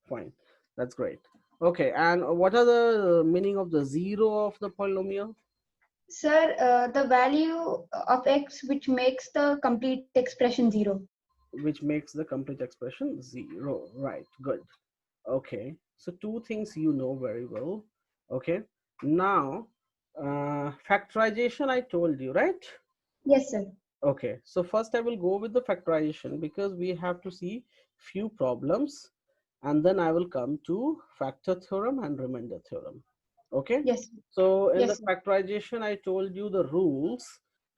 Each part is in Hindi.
fine. That's great. Okay, and what are the meaning of the zero of the polynomial? Sir, the value of x which makes the complete expression 0. Which makes the complete expression 0. Right, good. Okay, so two things you know very well. Okay, now factorization I told you, right? Yes, sir. Okay, so first I will go with the factorization because we have to see few problems, and then I will come to factor theorem and remainder theorem. Okay, Yes. so in the Yes, sir. factorization I told you the rules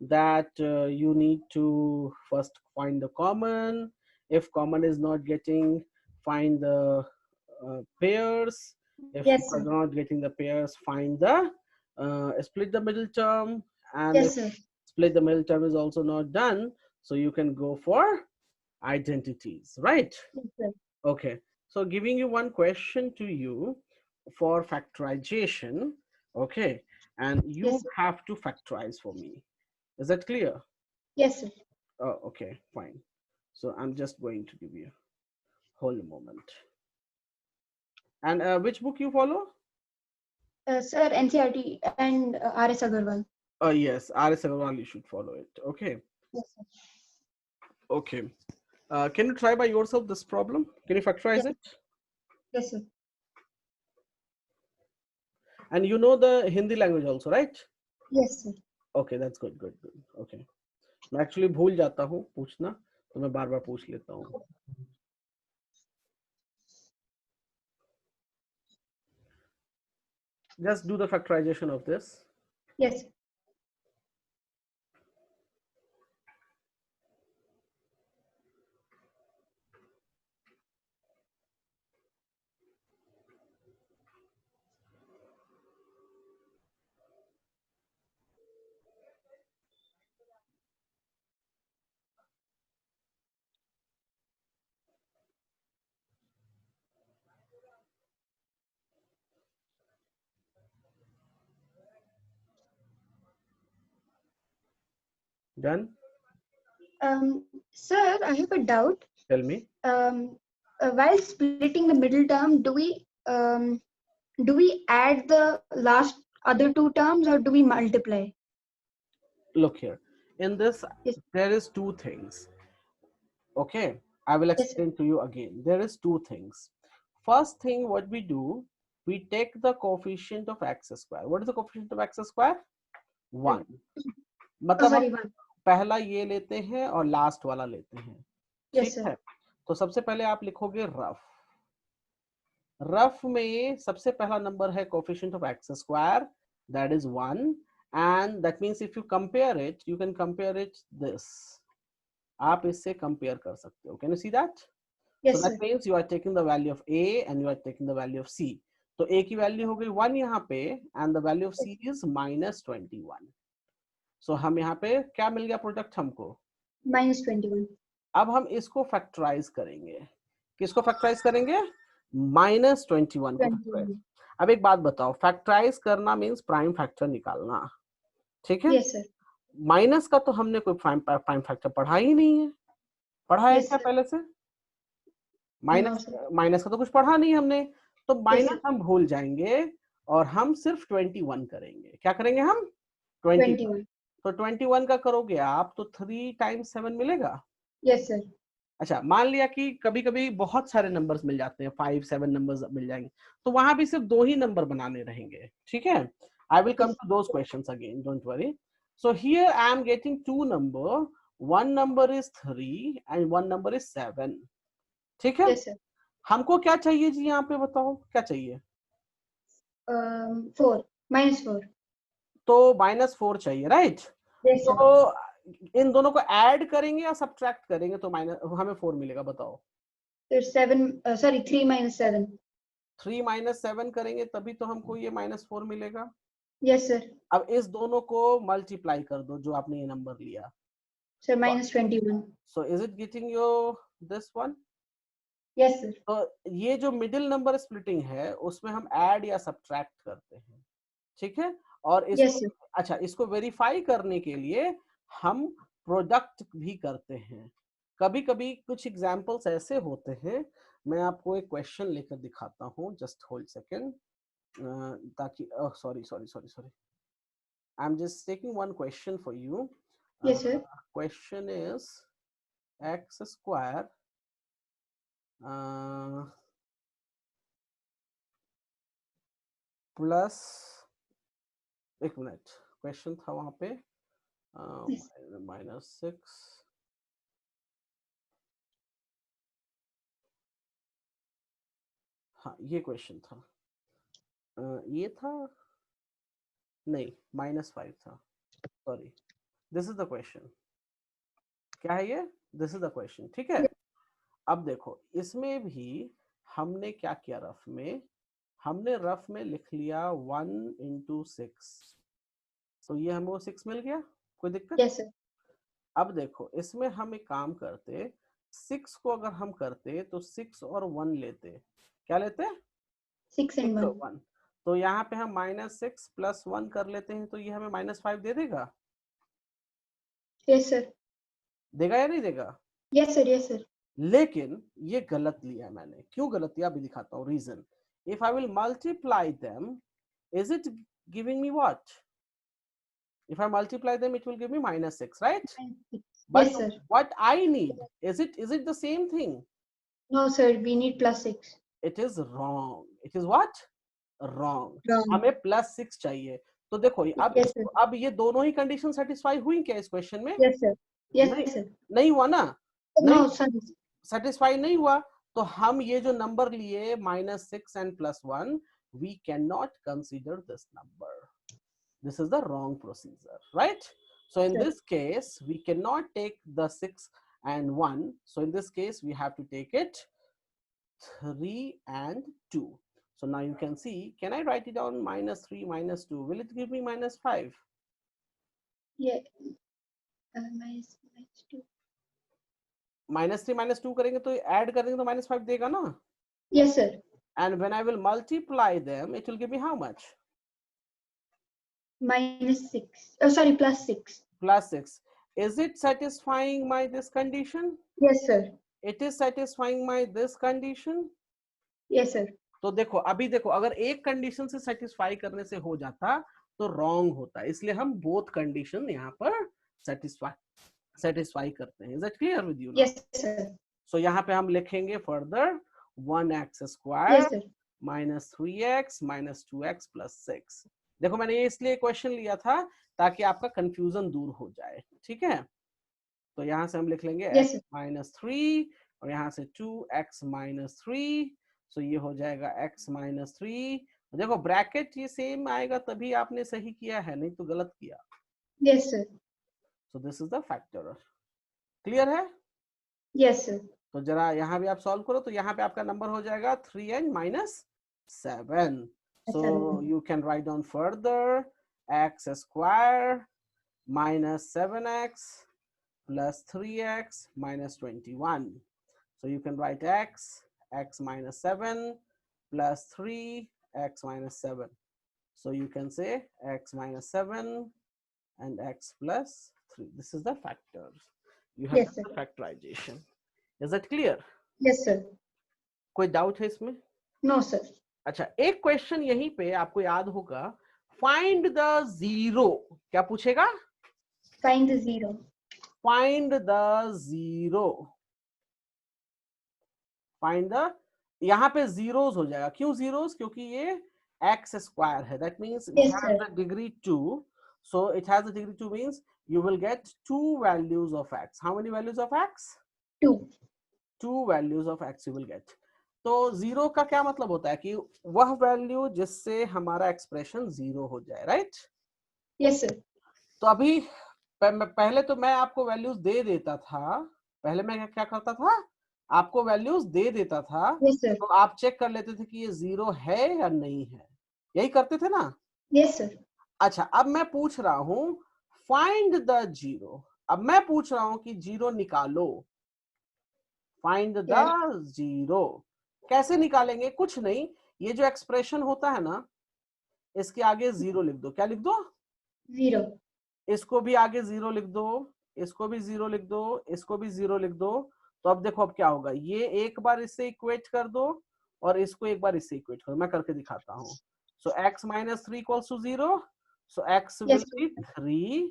that you need to first find the common. If common is not getting, find the pairs. If you Yes, are sir. not getting the pairs, find the split the middle term. And if Yes, sir. split the middle term is also not done, so you can go for identities, right? Yes, sir. Okay, so giving you one question to you for factorization. Okay, and you Yes, sir. have to factorize for me. Is that clear? Yes, sir. Oh, okay, fine. So I'm just going to give you hold a moment. And which book you follow? Sir, NCRT and RS Agarwal. Yes, R.S. Agarwal, you should follow it. Okay, Yes, sir. okay. Can you try by yourself this problem? Can you factorize Yes. it? Yes, sir. And you know the Hindi language also, right? Yes, sir. Okay, that's good, good, good. Okay. मैं एक्चुअली भूल जाता हूँ पूछना, तो मैं बार बार पूछ लेता हूँ. Just do the factorization of this. Yes. Done? Sir, I have a doubt. Tell me. While splitting the middle term, do we add the last other two terms or do we multiply? Look here. In this, Yes. there is two things. Okay, I will Yes, sir. explain to you again. There is two things. First thing, what we do, we take the coefficient of x square. What is the coefficient of x square? 1. Oh, मतलब हम sorry, one. पहला ये लेते हैं और लास्ट वाला लेते हैं. Yes, ठीक sir. है, तो सबसे पहले आप लिखोगे रफ. रफ में सबसे पहला नंबर है coefficient of x square, that is 1, and that means if you compare it, you can compare it this. आप इससे कंपेयर कर सकते हो. Can you see that? Yes, so sir. That means you are taking the value of a and you are taking the value of c. तो ए की वैल्यू हो गई 1 यहाँ पे, and the value of c is -21. सो हम यहाँ पे क्या मिल गया प्रोडक्ट हमको? -21. अब हम इसको फैक्टराइज करेंगे. किसको फैक्टराइज करेंगे? -21 को फैक्टराइज. 21. अब एक बात बताओ, फैक्टराइज करना मीन्स प्राइम फैक्टर निकालना. ठीक है? Yes, sir. माइनस का तो हमने कोई प्राइम फैक्टर पढ़ा ही नहीं है. पढ़ा है Yes, क्या sir. पहले से? No, minus sir. माइनस का तो कुछ पढ़ा नहीं हमने, तो Yes, माइनस sir. हम भूल जाएंगे और हम सिर्फ 21 करेंगे. क्या करेंगे हम? 21. 21. तो 21 का करोगे आप तो 3 × 7 मिलेगा. Yes, sir. अच्छा, मान लिया कि कभी कभी बहुत सारे नंबर्स मिल जाते हैं, 5-7 नंबर्स मिल जाएंगे, तो वहां भी सिर्फ 2 ही नंबर बनाने रहेंगे. ठीक है? I will come Yes. To those questions again, don't worry. So here I am getting 2 number, one number is 3 and one number is 7. ठीक है? Yes, sir. हमको क्या चाहिए जी? यहाँ पे बताओ क्या चाहिए? 4. -4. तो -4 चाहिए, राइट? Yes, sir. तो इन दोनों को ऐड करेंगे या सब्ट्रैक्ट करेंगे तो हमें 4 मिलेगा. बताओ. There's 7. Sorry, 3 - 7. 3 - 7 करेंगे तभी तो हमको ये -4 मिलेगा. Yes, sir. अब इस दोनों को मल्टीप्लाई कर दो जो आपने ये नंबर लिया. Sir, -21. So is it getting you this one? Yes, sir. तो ये जो मिडिल नंबर स्प्लिटिंग है उसमें हम ऐड या सब्ट्रैक्ट करते हैं. ठीक है? और Yes, इसको sir. अच्छा, इसको वेरीफाई करने के लिए हम प्रोडक्ट भी करते हैं. कभी कभी कुछ एग्जांपल्स ऐसे होते हैं मैं आपको एक क्वेश्चन लेकर दिखाता हूँ, जस्ट होल्ड सेकेंड, ताकि sorry sorry sorry sorry, I am just taking one question for you. Yes, sir. Question is x square plus, एक मिनट, क्वेश्चन था वहां पे Yes. -6, हाँ ये क्वेश्चन था, ये था नहीं, -5 था, sorry, this is the question. क्या है ये? दिस इज द क्वेश्चन, ठीक है. Yes, अब देखो इसमें भी हमने क्या किया, रफ में हमने रफ में लिख लिया 1 into 6, तो ये हमें वो 6 मिल गया, कोई दिक्कत? yes, sir. अब देखो इसमें हम एक काम करते, 6 को अगर हम करते तो 6 और 1 लेते, क्या लेते? 6 and 6 और 1. 1, तो यहाँ पे हम -6 + 1 कर लेते हैं, तो ये हमें -5 दे देगा. Yes, sir. देगा या नहीं देगा? Yes, sir. Yes, sir. लेकिन ये गलत लिया है मैंने. क्यों गलत लिया अभी दिखाता हूँ reason. If I will multiply them, is it giving me what? If I multiply them, it will give me -6, right? But Yes, sir. what I need, is it the same thing? No, sir. We need +6. It is wrong. It is what? Wrong. Wrong. हमें +6 चाहिए. तो देखो Yes, sir. अब ये दोनों ही कंडीशन सेटिस्फाई हुई क्या इस क्वेश्चन में? Yes, sir. Yes, नहीं, sir. नहीं हुआ ना. No, नहीं sir. सेटिस्फाई नहीं हुआ, तो हम ये जो नंबर लिए -6 and +1, we cannot consider this number. This is the wrong procedure, right? So in Sure. this case, we cannot take the 6 and 1. So in this case, we have to take it 3 and 2. So now you can see, can I write it down -3 -2? Will it give me -5? Yeah. -2. -3 -2 करेंगे तो add करेंगे तो -5 देगा ना? Yes, sir. And when I will multiply them, it will give me how much? -6. Oh, sorry, +6. +6. Is it satisfying my this condition? Yes, sir. It is satisfying my this condition? Yes, sir. तो देखो अभी देखो, अगर एक कंडीशन से सेटिस्फाई करने से हो जाता तो रॉन्ग होता, इसलिए हम बोथ कंडीशन यहाँ पर सेटिस्फाई करते हैं. Is that clear with you? Yes, sir. सो यहाँ पे हम लिखेंगे further 1x square Yes, sir. -3x -2x + 6. देखो मैंने ये इसलिए क्वेश्चन लिया था ताकि आपका कंफ्यूजन दूर हो जाए, ठीक है. तो यहाँ से हम लिख लेंगे Yes, x sir. -3 और यहाँ से 2x -3. सो ये हो जाएगा x -3. देखो ब्रैकेट ये सेम आएगा तभी आपने सही किया है, नहीं तो गलत किया. Yes, sir. So this is the factor. Clear है? Yes, sir. तो जरा यहाँ भी आप सॉल्व करो, तो यहाँ पे आपका नंबर हो जाएगा 3n - 7. So 7. you can write down further x square -7x plus 3x minus 21. So you can write x minus 7 plus 3 x minus 7. So you can say x minus 7 and x plus 3. This is the factors. You have Yes, sir. the factorization. Is that clear? Yes, sir. कोई डाउट है इसमें? No, sir. अच्छा, एक क्वेश्चन यहीं पे आपको याद होगा, फाइंड द जीरो. क्या पूछेगा? Find the 0. Find the zero. Find the, यहाँ पे जीरोस हो जाएगा. क्यों जीरोस? क्योंकि ये एक्स स्क्वायर है. That means it Yes, has sir. The degree 2. So it has the degree 2 means you will get 2 values of x. How many values of x? 2. 2 values of x you will get. तो जीरो का क्या मतलब होता है कि वह वैल्यू जिससे हमारा एक्सप्रेशन जीरो हो जाए, राइट? Yes, sir. तो अभी पहले तो मैं आपको वैल्यूज दे देता था. पहले मैं क्या करता था? आपको वैल्यूज दे देता था. Yes, sir. तो आप चेक कर लेते थे कि ये जीरो है या नहीं है. यही करते थे ना? Yes, sir. अच्छा, अब मैं पूछ रहा हूं फाइंड द जीरो. अब मैं पूछ रहा हूं कि जीरो निकालो. Find the Yes. जीरो. कैसे निकालेंगे? कुछ नहीं, ये जो एक्सप्रेशन होता है ना, इसके आगे जीरो लिख दो. क्या लिख दो? 0. इसको भी आगे जीरो लिख दो, इसको भी जीरो लिख दो, इसको भी जीरो लिख दो. तो अब देखो अब क्या होगा, ये एक बार इससे इक्वेट कर दो और इसको एक बार इससे इक्वेट करो, मैं करके दिखाता हूँ। So x minus 3 equals to 0, so x will Yes. Be 3,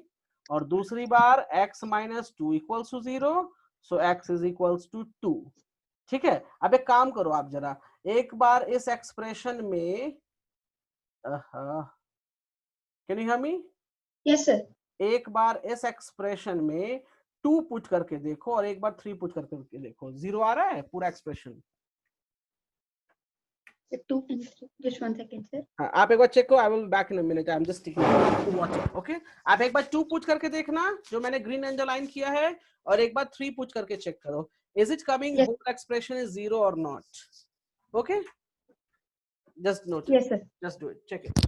और दूसरी बार x minus 2 equals to 0, so x is equals to 2। ठीक है, अब एक काम करो आप जरा, एक बार इस एक्सप्रेशन में, can you hear me? Yes, sir. एक बार इस एक्सप्रेशन में 2 पुट करके देखो और एक बार 3 पुट करके देखो, 0 आ रहा है पूरा expression? The 2 and 3. Just 1 second, sir. हाँ, आप एक बार चेक करो, I will back in a minute, I am just to watch it. Okay, आप एक बार 2 पुट करके देखना जो मैंने ग्रीन अंडरलाइन किया है, और एक बार 3 पुट करके चेक करो, is it coming, Yes. Both expression is 0 और not? Okay, just note it, Yes, sir. Just do it, check it.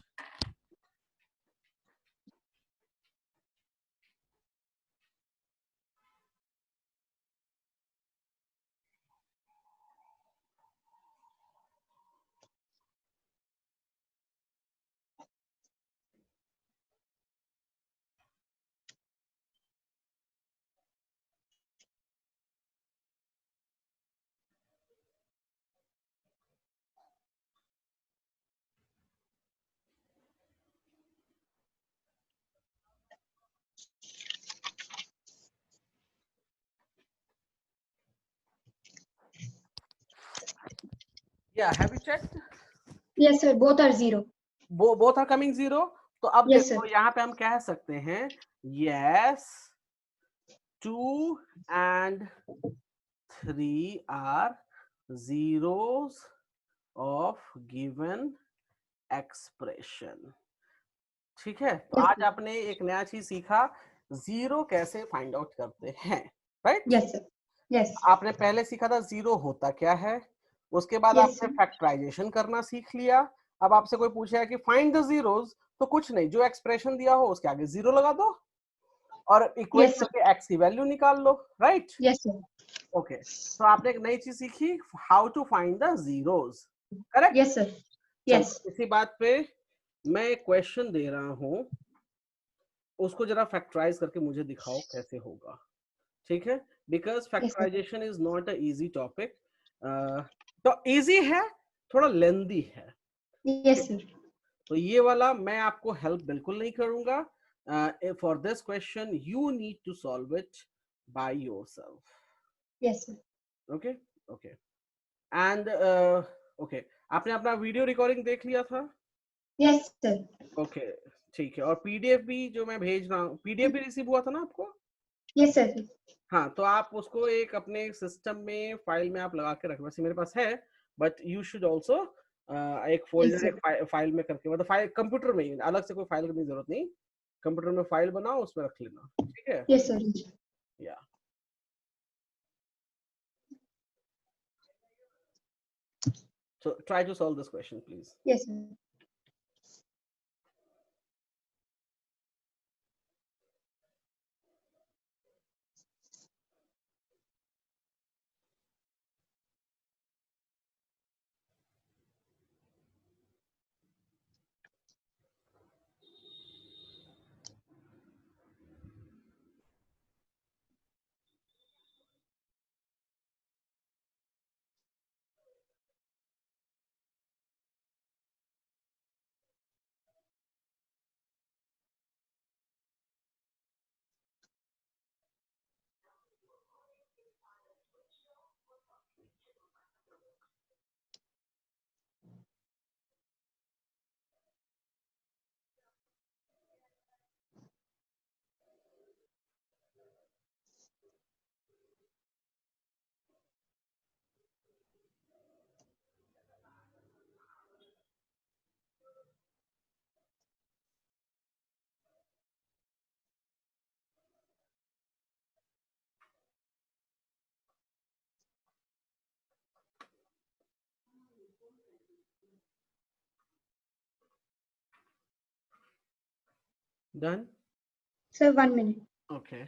या have you checked? Yes, sir. Both are 0. Both are coming 0। तो अब Yes, देखो sir. यहाँ पे हम कह सकते हैं yes 2 and 3 are zeros of given expression। ठीक है, तो Yes, आज sir. आपने एक नया चीज सीखा, जीरो कैसे फाइंड आउट करते हैं, राइट? Yes, sir. Yes. आपने पहले सीखा था जीरो होता क्या है, उसके बाद Yes, आपने sir. फैक्टराइजेशन करना सीख लिया। अब आपसे कोई पूछेगा कि फाइंड द जीरोस, तो कुछ नहीं, जो एक्सप्रेशन दिया हो उसके आगे जीरो लगा दो और इक्वेट Yes, sir. करके एक्स की वैल्यू निकाल लो, राइट? Yes, sir. ओके, तो आपने एक नई चीज सीखी, how to find the zeros, correct? Yes, sir. Yes. चलो इसी बात पे मैं एक क्वेश्चन दे रहा हूं, उसको जरा फैक्टराइज करके मुझे दिखाओ कैसे होगा, ठीक है? Because Yes, sir. Factorisation is not a easy topic, तो इजी है, थोड़ा लेंदी है। Yes, sir. तो ये वाला मैं आपको हेल्प बिल्कुल नहीं करूंगा, for this question you need to solve it by yourself. Yes, sir. Okay, okay, and okay, आपने अपना वीडियो रिकॉर्डिंग देख लिया था? Yes, sir. ओके, ठीक है, और पीडीएफ भी जो मैं भेज रहा हूँ, पीडीएफ भी रिसीव हुआ था ना आपको? Yes, sir. हाँ, तो आप उसको एक अपने सिस्टम में फाइल में आप लगा के रख, वैसे मेरे पास है, बट यू शुड ऑल्सो एक Yes, फोल्डर sir. एक फाइल में करके, मतलब फाइल कंप्यूटर में ही, अलग से कोई फाइल करने की जरूरत नहीं, कंप्यूटर में फाइल बनाओ उसमें रख लेना, ठीक है? Yes, sir. या so try to solve this question please। Yes, sir. Done? Sir, 1 minute. Okay।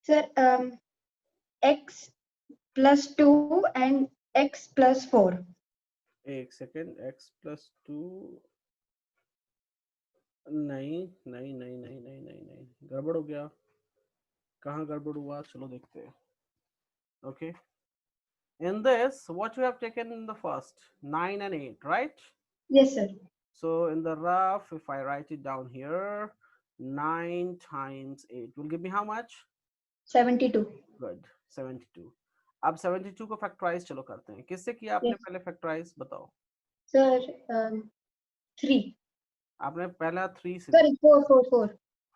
Sir, x plus 2 and x plus 4. एक सेकेंड, x प्लस 2, नहीं नहीं नहीं नहीं नहीं नहीं नहीं, गड़बड़ हो गया। कहाँ गड़बड़ हुआ, चलो देखते हैं। Okay, in this what you have taken in the first 9 and 8, right? Yes, sir. So in the rough, if I write it down here, 9 times 8 will give me how much? 72. Good, 72. अब 72 को फैक्टराइज चलो करते हैं। किससे किया आपने Yes. पहले फैक्टराइज, बताओ। Sir, 3. आपने पहला 3 से Sorry, 4, 4, 4.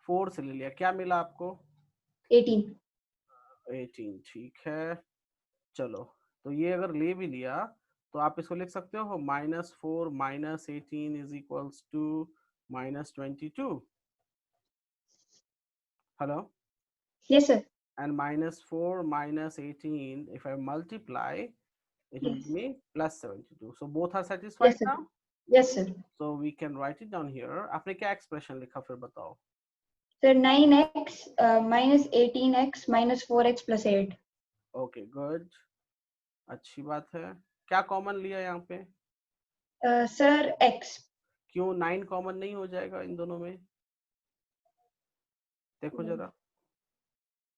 4 से ले लिया, क्या मिला आपको? 18. 18, ठीक है। चलो, तो ये अगर ले भी लिया तो आप इसको लिख सकते हो -4 - 18 is equals to -22। Hello? Yes, sir. And -4 - 18, if I multiply, it will Yes. give me +72. So both are satisfied Yes, sir. now. Yes, sir. So we can write it down here. आपने क्या expression लिखा फिर बताओ? Sir, 9x minus 18x minus 4x plus 8. Okay, good. अच्छी बात है। क्या कॉमन लिया यहाँ पे? Sir, x. क्यों 9 कॉमन नहीं हो जाएगा इन दोनों में? देखो जरा,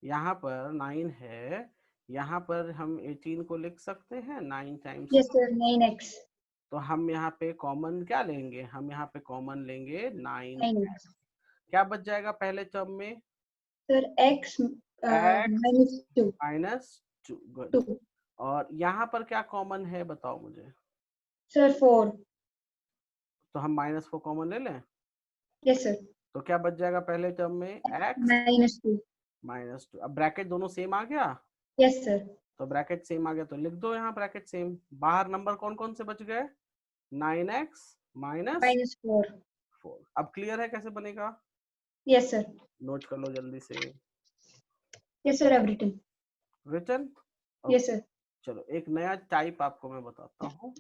यहाँ पर 9 है, यहाँ पर हम 18 को लिख सकते हैं 9 टाइम्स। Yes, sir. 9x. तो हम यहाँ पे कॉमन क्या लेंगे? हम यहाँ पे कॉमन लेंगे 9। 9x. क्या बच जाएगा पहले टर्म में? Sir, x x minus 2. -2, good. 2. और यहाँ पर क्या कॉमन है बताओ मुझे? Sir, 4. तो हम -4 कॉमन ले लें। Yes, sir. तो क्या बच जाएगा पहले टर्म में? x Minus 2. -2। अब ब्रैकेट दोनों सेम आ गया, Yes, sir. तो ब्रैकेट सेम आ गया तो लिख दो यहाँ ब्रैकेट सेम। बाहर नंबर कौन कौन से बच गए? 9x - Minus 4. 4। अब क्लियर है कैसे बनेगा? Yes, sir. नोट कर लो जल्दी से। Yes, sir. I've written. Written? Yes, sir. चलो एक नया टाइप आपको मैं बताता हूँ,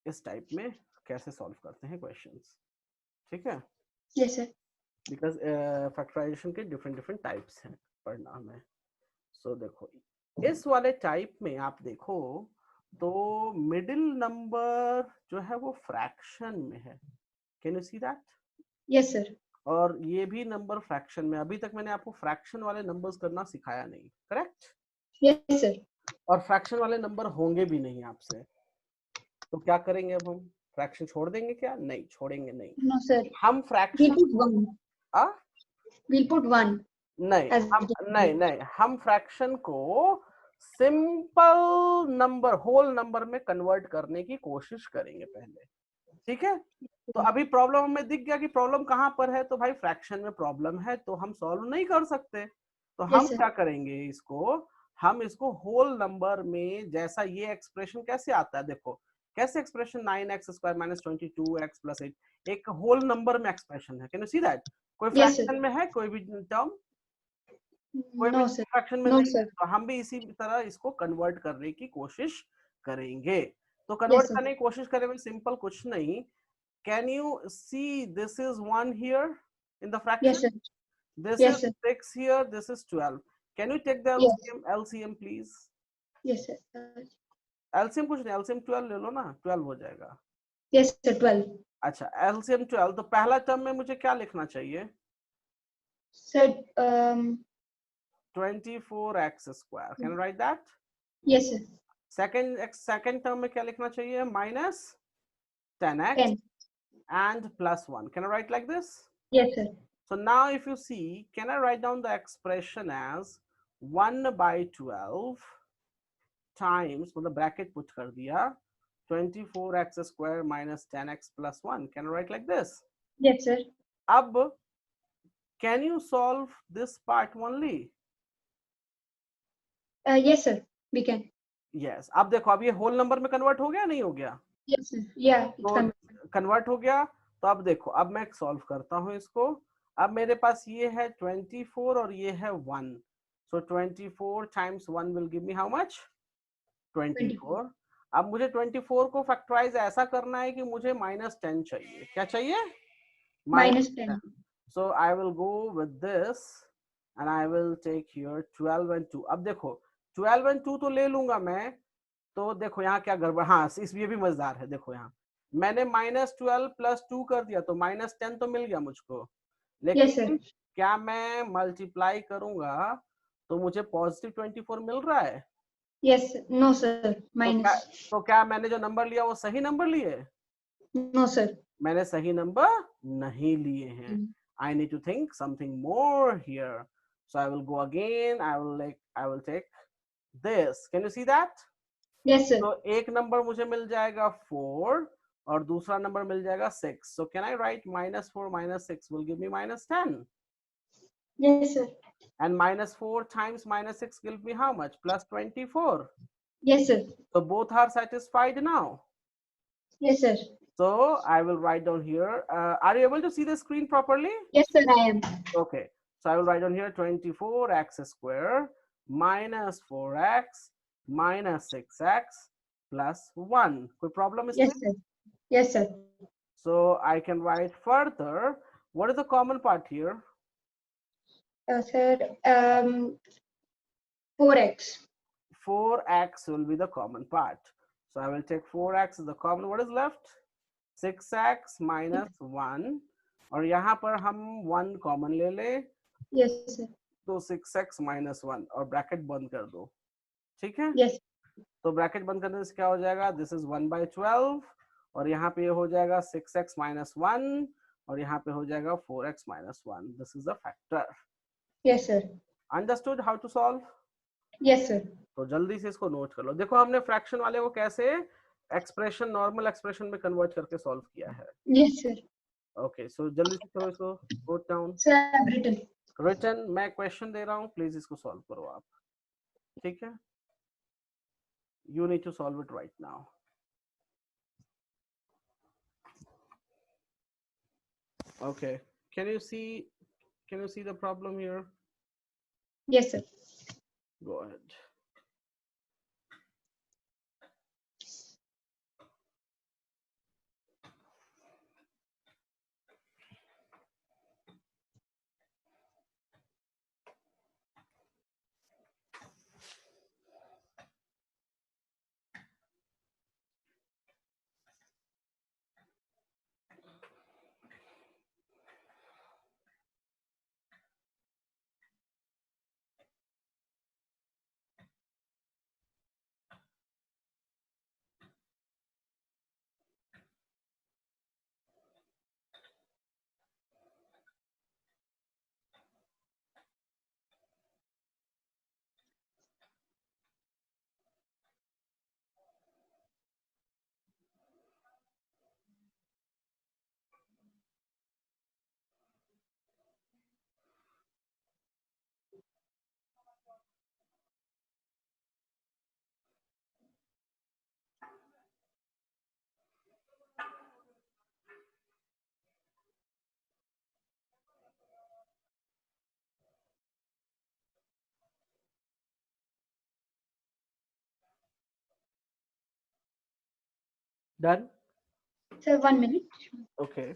इस टाइप में कैसे सॉल्व करते हैं क्वेश्चंस, ठीक है? Yes, sir. बिकॉज फैक्टराइजेशन के डिफरेंट डिफरेंट टाइप्स हैं पढ़ना में। सो देखो, इस वाले टाइप में आप देखो तो मिडिल नंबर जो है वो फ्रैक्शन में है। Can you see that? Yes, sir. और ये भी नंबर फ्रैक्शन में। अभी तक मैंने आपको फ्रैक्शन वाले नंबर्स करना सिखाया नहीं, करेक्ट? Yes, sir. और फ्रैक्शन वाले नंबर होंगे भी नहीं आपसे। तो क्या करेंगे अब हम? फ्रैक्शन छोड़ देंगे क्या? नहीं, छोड़ेंगे नहीं। No, sir. हम We'll fraction put 1. We'll put 1. नहीं, as हम the नहीं नहीं, हम फ्रैक्शन को सिंपल नंबर, होल नंबर में कन्वर्ट करने की कोशिश करेंगे पहले, ठीक है? तो अभी प्रॉब्लम हमें दिख गया कि प्रॉब्लम कहाँ पर है। तो भाई फ्रैक्शन में प्रॉब्लम है तो हम सॉल्व नहीं कर सकते। तो हम Yes, sir. क्या करेंगे, इसको हम इसको होल नंबर में, जैसा ये एक्सप्रेशन कैसे आता है देखो, कैसे expression 9x square minus 22x plus 8 एक होल नंबर में एक्सप्रेशन है। Can you see that? कोई Yes, sir. फ्रैक्शन में है कोई भी टर्म? कोई भी No, sir. फ्रैक्शन में No, नहीं है। sir. तो हम भी इसी तरह इसको कन्वर्ट करने की कोशिश करेंगे। तो Yes, कन्वर्ट sir. करने की कोशिश करें में सिंपल कुछ नहीं। Can you see this is 1 here in the fraction? Yes, sir. This Yes, is sir. 6 here, this is 12. Can you take the Yes. LCM please? Yes, sir. LCM कुछ नहीं, LCM 12 ले लो ना, 12 हो जाएगा। Yes, sir. 12. अच्छा, LCM 12, तो पहला टर्म में मुझे क्या लिखना चाहिए? Sir, 24x square. Can I write that? yes, sir. Second term में क्या लिखना चाहिए? minus 10x 10. and plus 1. Can I write like this? Yes, sir. So now if you see, can I write down the expression as 1 by 12 times, मतलब bracket put कर दिया, 24x square minus 10x plus 1. Can I write like this? Yes, sir. अब can you solve this part only? Yes, sir. We can. Yes. अब देखो, अब ये whole number में convert हो गया नहीं हो गया? Yes, sir. Yeah. It's तो convert हो गया। तो अब देखो, अब मैं solve करता हूँ इसको। अब मेरे पास ये है 24 और ये है 1। So 24 times 1 will give me how much? 24। अब मुझे 24 को फैक्टराइज ऐसा करना है कि मुझे -10 चाहिए। क्या चाहिए? minus 10. So I will go with this and I will take here 12 and 2. अब देखो 12 and 2 तो ले लूंगा मैं, तो देखो यहाँ क्या गड़बड़, हाँ इस ये भी मजेदार है। देखो यहाँ मैंने -12 + 2 कर दिया तो -10 तो मिल गया मुझको, Yes, sir. लेकिन क्या मैं मल्टीप्लाई करूंगा तो मुझे +24 मिल रहा है? Yes, sir. No, sir. तो क्या, Minus. तो क्या मैंने जो नंबर लिया वो सही नंबर लिए? No, sir. मैंने सही नंबर नहीं लिए हैं। I need to think something more here. So I will go again. I will take this. Can you see that? Yes, sir. तो एक नंबर मुझे मिल जाएगा 4 और दूसरा नंबर मिल जाएगा 6. So can I write -4 - 6 will give me -10? Yes, sir. And -4 times -6 give me how much? +24. Yes, sir. So both are satisfied now. Yes, sir. So I will write down here. Are you able to see the screen properly? Yes, sir, I am. Okay. So I will write down here 24x square minus 4x minus 6x plus 1. कोई problem Yes, इसमें? sir. Yes, sir. So I can write further. What is the common part here? Sir, 4x. 4x will be the common part. So I will take 4x as the common. What is left? 6x minus 1. और यहाँ पर हम 1 common ले ले, Yes, sir. तो 6x minus 1 और ब्रैकेट बंद कर दो, ठीक है? Yes. तो ब्रैकेट बंद करने से क्या हो जाएगा? दिस इज 1/12 और यहाँ पे हो जाएगा 6x minus 1 और यहाँ पे हो जाएगा 4x minus 1. This is the factor. Yes, sir. Understood how to solve? Yes, sir. तो जल्दी से इसको नोट कर लो. देखो हमने फ्रैक्शन वाले को कैसे एक्सप्रेशन, नॉर्मल एक्सप्रेशन में कन्वर्ट करके सॉल्व किया है. Yes, sir. ओके, सो जल्दी से करो इसको, note down. Sir, I have written. Written, मैं क्वेश्चन दे रहा हूँ, प्लीज इसको सॉल्व करो आप, ठीक है? You need to solve it right now. Okay, can you see the problem here? Yes, sir. Go ahead. Done? Sir, 1 minute. Okay.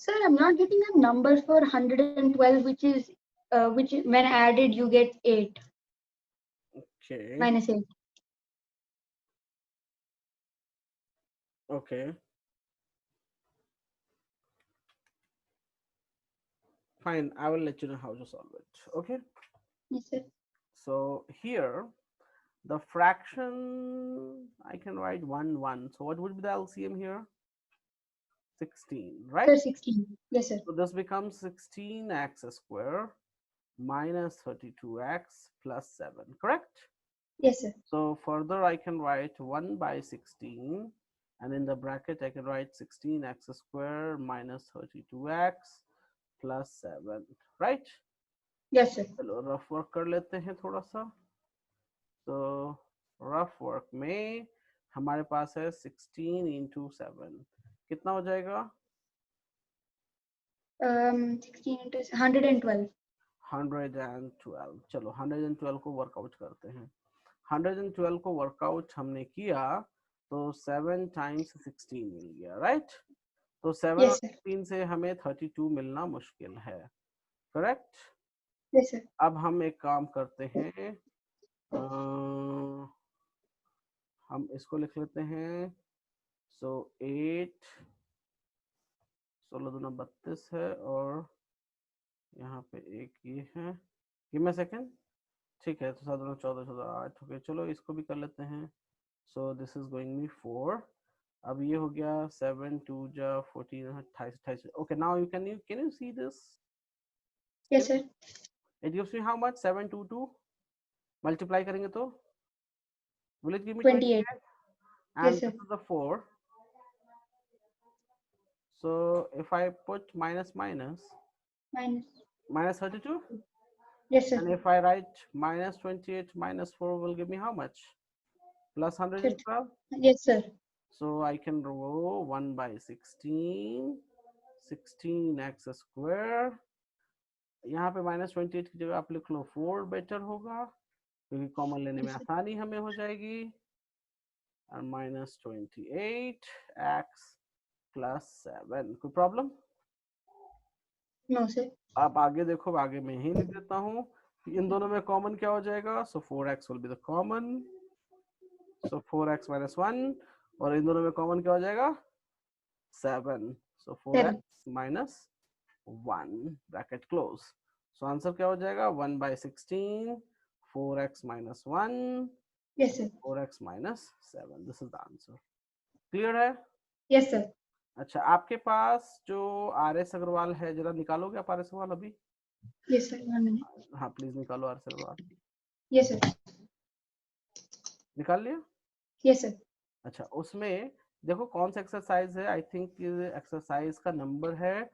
Sir, I'm not getting a number for 112, which is which when added you get 8 Okay. minus 8. Okay. Fine. I will let you know how to solve it. Okay. Yes, sir. So here, the fraction I can write 1 1. So what would be the LCM here? 16, right? Sir, 16. Yes, sir. So this becomes 16x square minus 32x plus 7, correct? Yes, sir. So further I can write 1 by 16, and in the bracket I can write 16x square minus 32x plus 7, right? Yes, sir. चलो रफ वर्क कर लेते हैं थोड़ा सा. तो रफ वर्क में हमारे पास है 16 इंटू 7, कितना हो जाएगा? 16 into 112. 112. चलो 112 को वर्कआउट करते हैं. 112 को वर्कआउट हमने किया तो 7 टाइम्स 16 मिल गया, राइट? तो 7 और Yes, sir. 16 से हमें 32 मिलना मुश्किल है, करेक्ट? Yes, sir. अब हम एक काम करते हैं, हम इसको लिख लेते हैं. सो 8 16 दूना 32 है और यहाँ पे एक ये है. Give me a second. ठीक है, तो 7 दूना 14 14 8. ओके, चलो इसको भी कर लेते हैं. सो दिस इज गोइंग मी 4. अब ये हो गया 7 2 जा 14 28 28. Okay, now you can you see this? Yes, sir. It gives me how much? 722 multiply करेंगे तो will it give me 28. 28? Yes, And sir. this is the 4. So if I put minus minus Minus. minus 32, Yes, sir. and if I write minus 28 minus 4 will give me how much? Plus 112. Yes, sir. So I can row 1 by 16 16x square. यहाँ पे minus 28 की जगह आप लिख लो 4, बेटर होगा क्योंकि कॉमन लेने में Yes, sir. आसानी हमें हो जाएगी. और minus 28x plus 7. कोई प्रॉब्लम? No, sir. आप आगे देखो, आगे मैं ही लिख देता हूँ. इन दोनों में कॉमन क्या हो जाएगा? सो 4x will be the common. So 4x minus 1. और इन दोनों में कॉमन क्या हो जाएगा? 7. सो 4x minus 1 bracket close. So answer क्या हो जाएगा? 1 by 16 4x minus 1 Yes, sir. 4x minus 7. This is the answer. Clear है? Yes, sir. अच्छा, आपके पास जो RS अग्रवाल है, जरा निकालोगे आप RS अग्रवाल अभी? Yes, sir. 1 minute. हाँ प्लीज निकालो RS अग्रवाल. Yes, sir. निकाल लिया? Yes, sir. अच्छा, उसमें देखो कौन सा एक्सरसाइज है. आई थिंक एक्सरसाइज का नंबर है,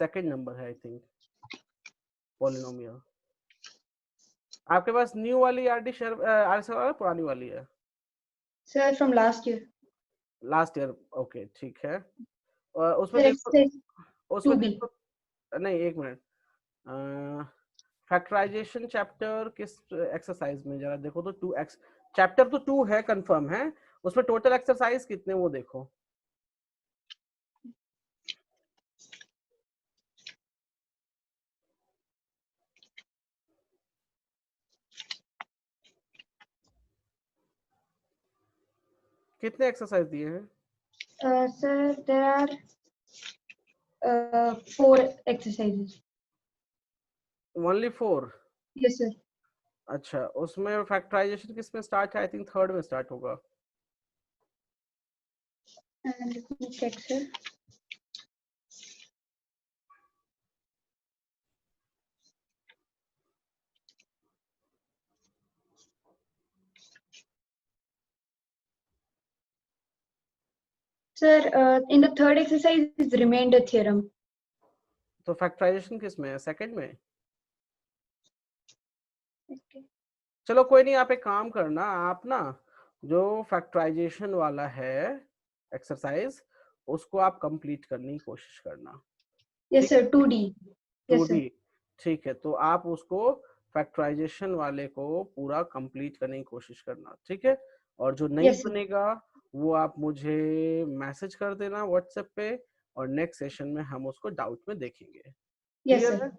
सेकंड नंबर है आई थिंक, पॉलिनोमियल. आपके पास न्यू वाली RS अग्रवाल पुरानी वाली है? Sir, from last year. Last year. Okay, ठीक है. उसमें Sir, देखो, exercise उसमें 2B. देखो, नहीं एक मिनट. फैक्टराइजेशन चैप्टर किस एक्सरसाइज में, जरा देखो तो 2x चैप्टर तो 2 है, कंफर्म है. उसमें टोटल एक्सरसाइज कितने वो देखो. कितने एक्सरसाइज दिए हैं? Sir, there are 4 exercises. Only 4? Yes, sir. अच्छा, उसमें फैक्टराइजेशन किस में स्टार्ट है? आई थिंक थर्ड में स्टार्ट होगा. And let me check, sir. Sir, in the third exercise is remainder theorem. तो फैक्टराइजेशन किस में है? सेकंड में? Okay. चलो कोई नहीं, आप एक काम करना, आप ना जो फैक्टराइजेशन वाला है एक्सरसाइज उसको आप कंप्लीट करने की कोशिश करना. Yes, sir. 2D. Yes, 2D. sir. ठीक है, तो आप उसको फैक्टराइजेशन वाले को पूरा कंप्लीट करने की कोशिश करना, ठीक है? और जो नहीं Yes, sir. बनेगा वो आप मुझे मैसेज कर देना व्हाट्सएप पे, और नेक्स्ट सेशन में हम उसको डाउट में देखेंगे। Yes clear sir. है?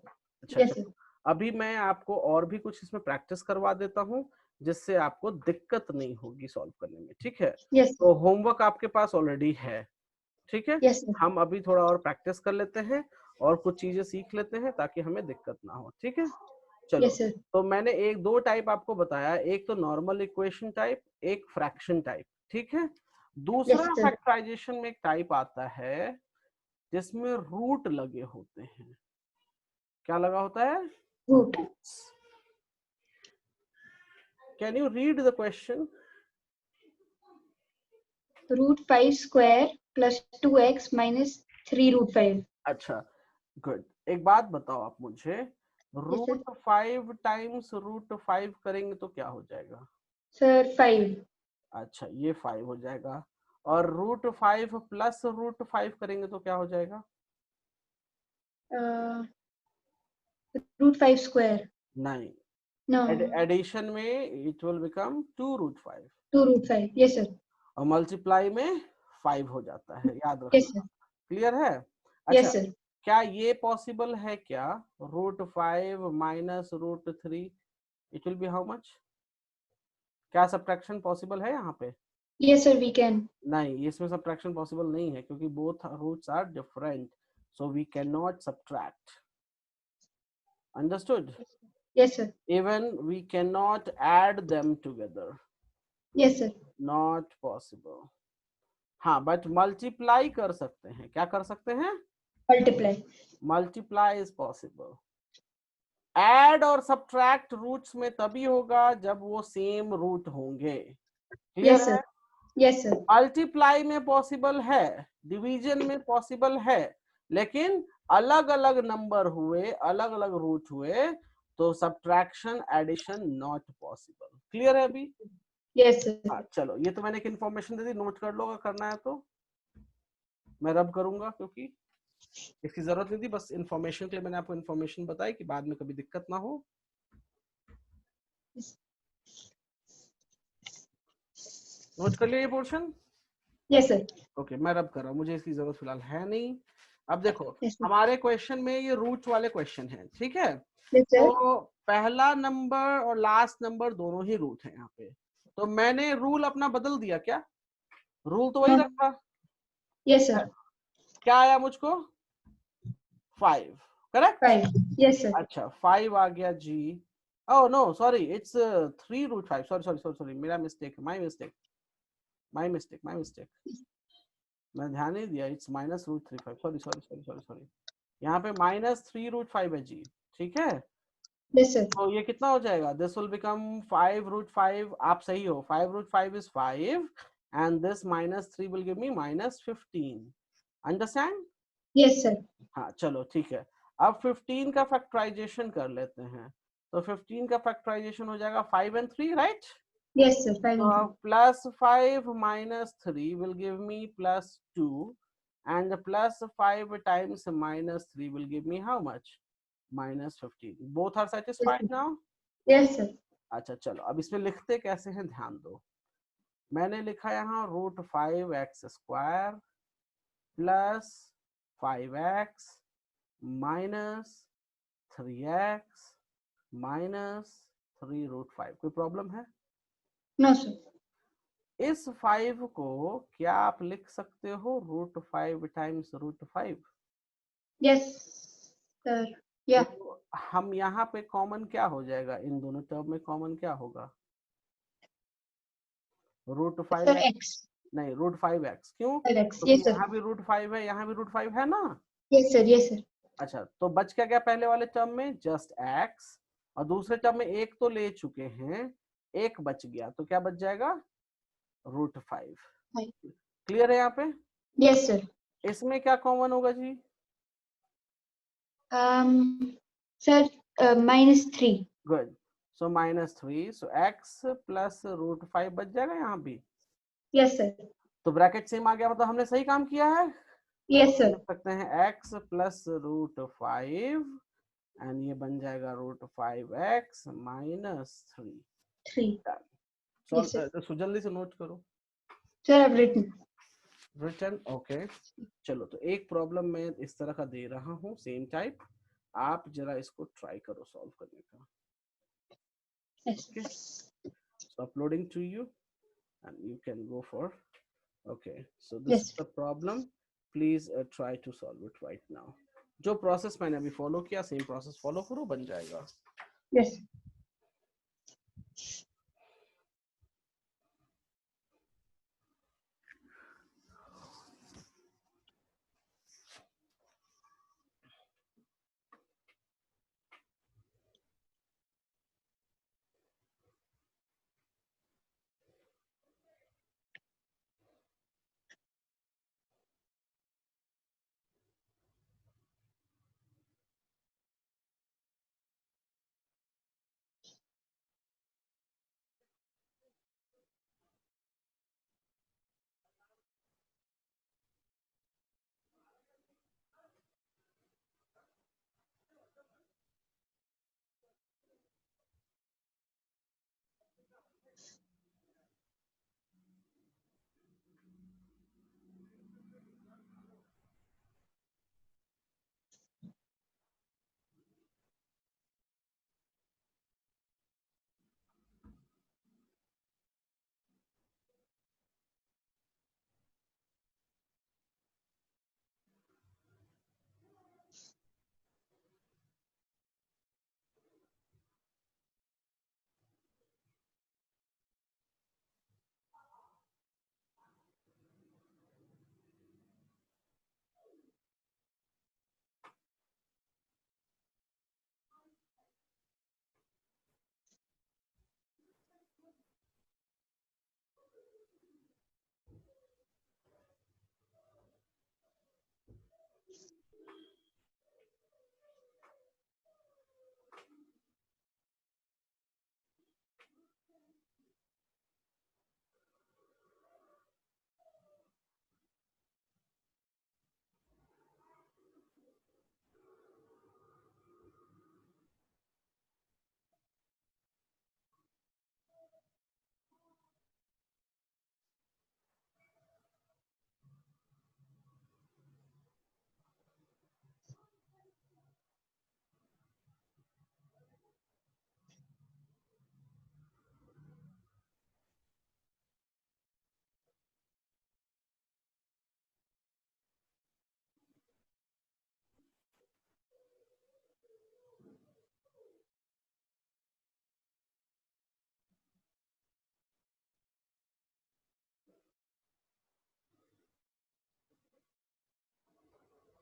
अच्छा यस चलो, सर। अभी मैं आपको और भी कुछ इसमें प्रैक्टिस करवा देता हूँ जिससे आपको दिक्कत नहीं होगी सॉल्व करने में, ठीक है? यस तो होमवर्क आपके पास ऑलरेडी है, ठीक है? Yes sir. हम अभी थोड़ा और प्रैक्टिस कर लेते हैं और कुछ चीजें सीख लेते हैं ताकि हमें दिक्कत ना हो, ठीक है? चलो, यस सर। तो मैंने एक दो टाइप आपको बताया, एक तो नॉर्मल इक्वेशन टाइप, एक फ्रैक्शन टाइप, ठीक है? दूसरा यस सर। फैक्टराइजेशन में एक टाइप आता है जिसमें रूट लगे होते हैं। क्या लगा होता है? Root. Can you read the question? √5 square plus 2x minus 3√5। अच्छा, गुड। एक बात बताओ आप मुझे, यस सर। √5 टाइम्स √5 करेंगे तो क्या हो जाएगा? सर 5। अच्छा, ये 5 हो जाएगा। और √5 प्लस √5 करेंगे तो क्या हो जाएगा? √5 स्क्वायर। नहीं, नो। एडिशन में it will become 2√5 2√5। Yes sir. और मल्टीप्लाई में 5 हो जाता है, याद यस रखना। सर। क्लियर है? अच्छा, यस सर। क्या ये पॉसिबल है क्या? √5 माइनस √3 इट विल बी हाउ मच? क्या सब्ट्रैक्शन पॉसिबल है यहाँ पे? Yes sir we can. नहीं, इसमें सब्ट्रैक्शन पॉसिबल नहीं है क्योंकि both roots are different, so we can not subtract. Understood? Yes sir. Even we can not add them together, yes sir. Not possible. हाँ, बट मल्टीप्लाई कर सकते हैं। क्या कर सकते हैं? Multiply. Multiply is possible. Add और सब्ट्रैक्ट रूट्स में तभी होगा जब वो सेम रूट होंगे। क्लियर यस है? सर। Yes sir. मल्टीप्लाई में पॉसिबल है, डिवीजन में पॉसिबल है, लेकिन अलग अलग नंबर हुए, अलग अलग रूट हुए तो subtraction addition not possible. Clear है अभी? Yes sir. हाँ चलो, ये तो मैंने एक इन्फॉर्मेशन दे दी, नोट कर लो अगर करना है तो। मैं रब करूंगा क्योंकि इसकी जरूरत नहीं थी, बस इन्फॉर्मेशन के लिए मैंने आपको इन्फॉर्मेशन बताई कि बाद में कभी दिक्कत ना हो। नोट कर लिया ये पोर्शन? Yes sir. ओके, मैं रब कर रहा हूँ, मुझे इसकी जरूरत फिलहाल है नहीं। अब देखो, यस सर। हमारे क्वेश्चन में ये रूट वाले क्वेश्चन है, ठीक है? Yes sir. तो पहला नंबर और लास्ट नंबर दोनों ही रूट है यहाँ पे, तो मैंने रूल अपना बदल दिया क्या? रूल तो वही रखा। Yes sir. क्या आया मुझको? 5, करेक्ट? 5। Yes sir. अच्छा, 5 आ गया जी। Oh no sorry, it's 3√5। Sorry sorry sorry sorry, मेरा mistake, my mistake, my mistake, my mistake. मैं ध्यान नहीं दिया, it's -√35। Sorry sorry sorry sorry sorry, यहाँ पे -3√5 है जी, ठीक है? Yes sir. तो ये कितना हो जाएगा? This will become 5√5। आप सही हो, 5√5 is 5 and this -3 will give me -15। Understand? Yes sir. हाँ चलो ठीक है। अब 15 का फैक्टराइजेशन कर लेते हैं। तो 15 का फैक्टराइजेशन हो जाएगा 5 and 3, right? Yes sir. 5 So and 3। +5 -3 will give me +2 and +5 times -3 will give me how much? -15. Both are satisfied now? Yes sir. अच्छा चलो, अब इसमें लिखते कैसे हैं ध्यान दो। मैंने लिखा यहाँ √5x² plus 5x minus 3x minus 3√5। कोई प्रॉब्लम है? No sir. इस 5 को क्या आप लिख सकते हो √5 टाइम्स √5? Yes sir. या तो हम यहाँ पे कॉमन क्या हो जाएगा? इन दोनों टर्म में कॉमन क्या होगा? Sir √5x। x। नहीं, √5x। क्यों? 5x। क्योंकि यस सर। यहाँ भी √5 है, यहाँ भी √5 है ना। Yes sir. Yes sir. अच्छा, तो बच क्या गया पहले वाले टर्म में? Just x। और दूसरे टर्म में एक तो ले चुके हैं, एक बच गया, तो क्या बच जाएगा? √5। क्लियर है यहाँ पे? Yes sir. इसमें क्या कॉमन होगा जी? सर -3। गुड। सो -3, सो x प्लस √5 बच जाएगा यहाँ भी। Yes sir. तो ब्रैकेट सेम आ गया, मतलब हमने सही काम किया है। Yes sir. लिख सकते हैं x प्लस √5 एंड ये बन जाएगा √5x -3। 3। Yes sir. सॉल्व, जल्दी से नोट करो। Sir I've written। Return okay. चलो तो एक प्रॉब्लम मैं इस तरह का दे रहा हूँ सेम टाइप, आप जरा इसको ट्राई करो सॉल्व करने का। Yes. Okay so uploading to you and you can go for, okay so this is Yes. the problem, please try to solve it right now। जो प्रोसेस मैंने अभी फॉलो किया सेम प्रोसेस फॉलो करो, बन जाएगा। Yes.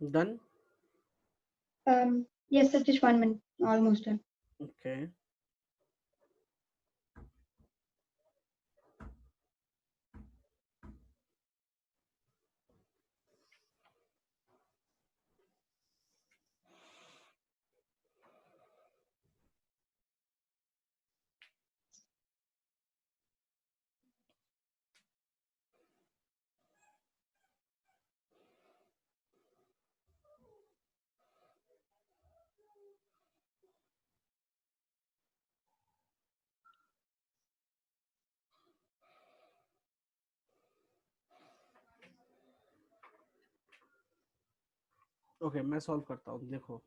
Done Yes, sir, just 1 minute. Almost done. Okay okay मैं सॉल्व करता हूँ। देखो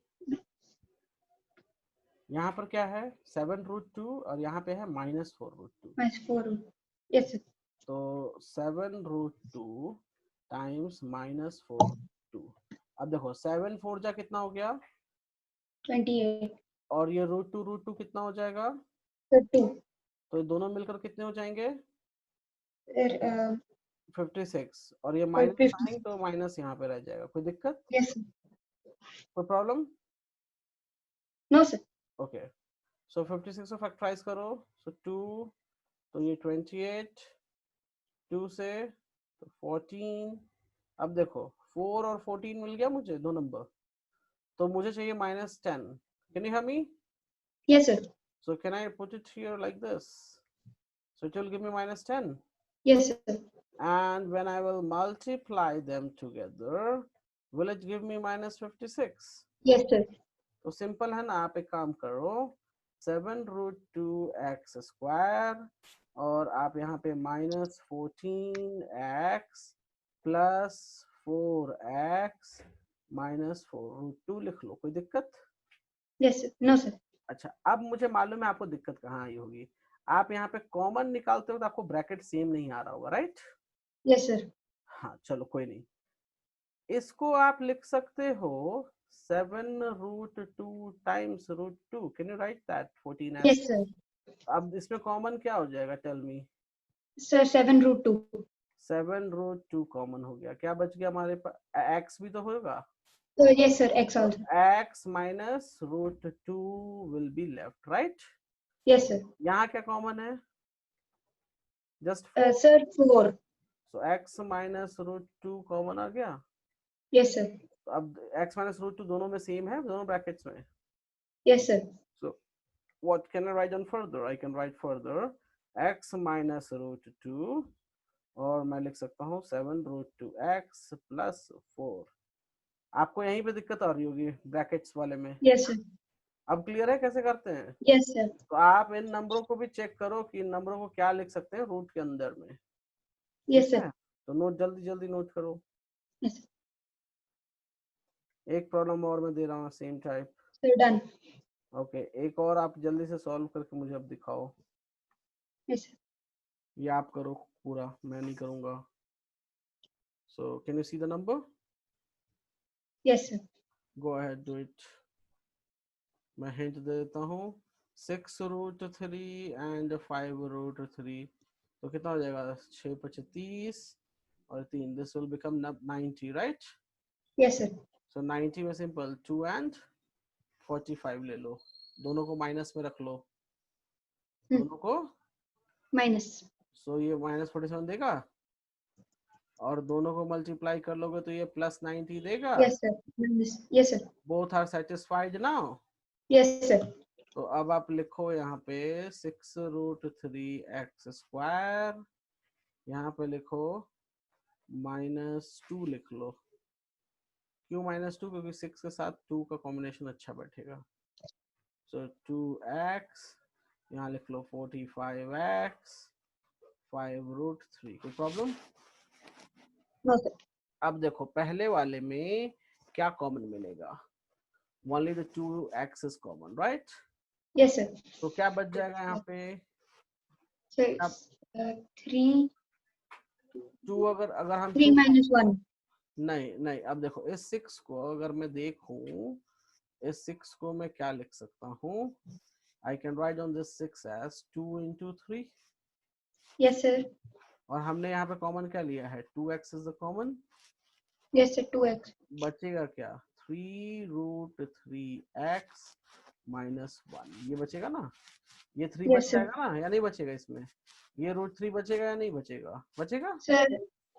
यहाँ पर क्या है 7√2 और यहाँ पे है -4√2। Minus 4. Yes, sir. तो 7√2 टाइम्स -4√2। अब देखो 7 4 जा कितना हो गया, 28. और ये √2 कितना हो जाएगा, 30. तो ये दोनों मिलकर कितने हो जाएंगे Uh, 56, और ये माइनस 50. साइन तो माइनस यहाँ पे रह जाएगा। कोई दिक्कत, Yes, sir. कोई problem? No, sir. Okay so 56 को फैक्टराइज करो, सो 2 तो ये 28, 2 से तो 14। अब देखो 4 और 14 मिल गया मुझे, दो नंबर, तो मुझे चाहिए -10। Can you hear me? Yes, sir. So can I put it here like this? So it will give me -10, Yes, sir. and when I will multiply them together, will it give me -56? Yes, sir. तो सिंपल है ना, आप एक काम करो 7√2x² और आप यहाँ पे -14x प्लस 4x माइनस 4√2 लिख लो, कोई दिक्कत? Yes, sir. No, sir. अच्छा, अब मुझे मालूम है आपको दिक्कत कहाँ आई होगी। आप यहाँ पे कॉमन निकालते हो तो आपको ब्रैकेट सेम नहीं आ रहा होगा, राइट? Yes, sir. हाँ चलो कोई नहीं, इसको आप लिख सकते हो 7√2 times √2। Can you right that 14 as? Yes, sir. अब इसमें कॉमन क्या हो जाएगा, टेल मी? Sir, 7√2. 7√2 कॉमन हो गया, क्या बच गया हमारे पास? x भी तो होगा, Yes, sir. X तो also. x minus √2 will be left, right? Yes, sir. यहाँ क्या कॉमन है? Just Sir, 4. सो x माइनस √2 कॉमन आ गया। Yes, sir. तो अब x माइनस √2 दोनों में सेम है, दोनों ब्रैकेट्स में। Yes, sir. So what can I write down further? I can write further x minus √2, और मैं लिख सकता हूँ 7√2x प्लस 4। आपको यहीं पे दिक्कत आ रही होगी ब्रैकेट्स वाले में। Yes, sir. अब क्लियर है कैसे करते हैं? Yes, sir. तो आप इन नंबरों को भी चेक करो कि इन नंबरों को क्या लिख सकते हैं रूट के अंदर में। Yes, ठीक sir. है, तो नोट जल्दी जल्दी नोट करो। Yes, sir. एक प्रॉब्लम और मैं दे रहा हूँ same type. Sir, done. Okay, एक और आप जल्दी से सॉल्व करके मुझे अब दिखाओ। Yes, sir. ये आप करो पूरा, मैं नहीं करूँगा। So can you see the number? Yes, sir. Go ahead, do it. मैं हिंट दे देता हूँ, 6√3 and 5√3, तो कितना हो जाएगा? 6×5 = 30 और 3, this will become 90, right? Yes, sir. So 90 में सिंपल 2 and 45 ले लो, दोनों को माइनस में रख लो, दोनों को। Minus. सो ये -47 देगा, और दोनों को मल्टीप्लाई कर लोगे तो ये +90 देगा। Yes, sir. Minus. Yes, sir. Both are satisfied now. Yes, sir. तो अब आप लिखो यहाँ पे 6√3x², यहाँ पे लिखो -2 लिख लो। क्यों -2? क्योंकि 6 के साथ 2 का कॉम्बिनेशन अच्छा बैठेगा। सो 2x, यहाँ लिख लो 45x 5√3। कोई प्रॉब्लम? No, sir. अब देखो पहले वाले में क्या कॉमन मिलेगा? Only the 2x is common, right? Yes, sir. तो क्या बच जाएगा यहाँ पे? Sir, अब 3. 2 अगर अगर हम 3 2, minus 1. नहीं नहीं, अब देखो इस 6 को अगर मैं देखूं, इस 6 को मैं क्या लिख सकता हूँ? I can write on this 6 as 2 into 3, Yes, sir. और हमने यहाँ पे कॉमन क्या लिया है? 2x is the common. Yes, sir. 2x. बचेगा क्या? 3√3x माइनस 1, ये बचेगा ना? ये 3 बच Yes, sir. जाएगा ना, या नहीं बचेगा? इसमें ये √3 बचेगा या नहीं बचेगा? बचेगा। Sir.